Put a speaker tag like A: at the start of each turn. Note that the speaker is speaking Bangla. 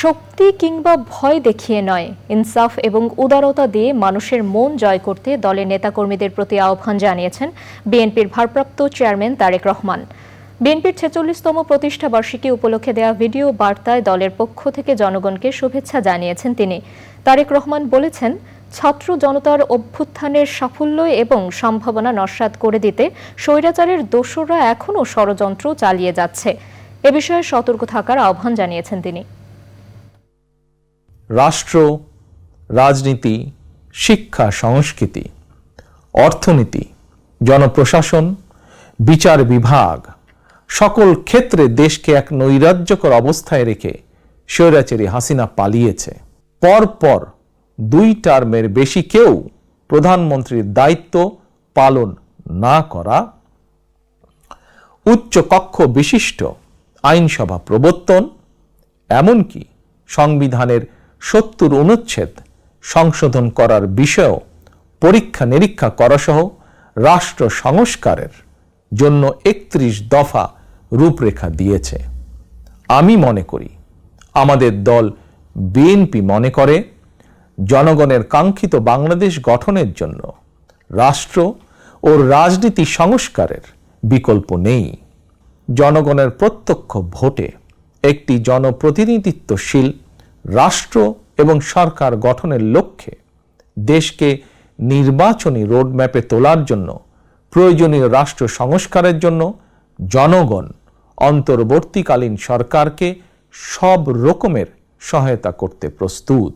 A: শক্তি কিংবা ভয় দেখিয়ে নয়, ইনসাফ এবং উদারতা দিয়ে মানুষের মন জয় করতে দলের নেতাকর্মীদের প্রতি আহ্বান জানিয়েছেন বিএনপির ভারপ্রাপ্ত চেয়ারম্যান তারেক রহমান। বিএনপির ৪৬তম প্রতিষ্ঠা বার্ষিকী উপলক্ষে দেয়া ভিডিও বার্তায় দলের পক্ষ থেকে জনগণকে শুভেচ্ছা জানিয়েছেন তিনি। তারেক রহমান বলেছেন, ছাত্র জনতার অভ্যুত্থানের সাফল্য এবং সম্ভাবনা নস্যাৎ করে দিতে স্বৈরাচারের দোসররা এখনও ষড়যন্ত্র চালিয়ে যাচ্ছে। এ বিষয়ে সতর্ক থাকার আহ্বান জানিয়েছেন তিনি।
B: রাষ্ট্র, রাজনীতি, শিক্ষা, সংস্কৃতি, অর্থনীতি, জনপ্রশাসন, বিচার বিভাগ সকল ক্ষেত্রে দেশকে এক নৈরাজ্যকর অবস্থায় রেখে স্বৈরাচারী হাসিনা পালিয়েছে। পরপর ২ টার্মের বেশি কেউ প্রধানমন্ত্রীর দায়িত্ব পালন না করা, উচ্চ কক্ষ বিশিষ্ট আইনসভা প্রবর্তন, এমনকি সংবিধানের ৭০ অনুচ্ছেদ সংশোধন করার বিষয়েও পরীক্ষা নিরীক্ষা করাসহ রাষ্ট্র সংস্কারের জন্য ৩১ দফা রূপরেখা দিয়েছে। আমি মনে করি, আমাদের দল বিএনপি মনে করে, জনগণের কাঙ্ক্ষিত বাংলাদেশ গঠনের জন্য রাষ্ট্র ও রাজনীতি সংস্কারের বিকল্প নেই। জনগণের প্রত্যক্ষ ভোটে একটি জনপ্রতিনিধিত্বশীল রাষ্ট্র এবং সরকার গঠনের লক্ষ্যে দেশকে নির্বাচনী রোডম্যাপে তোলার জন্য প্রয়োজনীয় রাষ্ট্র সংস্কারের জন্য জনগণ অন্তর্বর্তীকালীন সরকারকে সব রকমের সহায়তা করতে প্রস্তুত।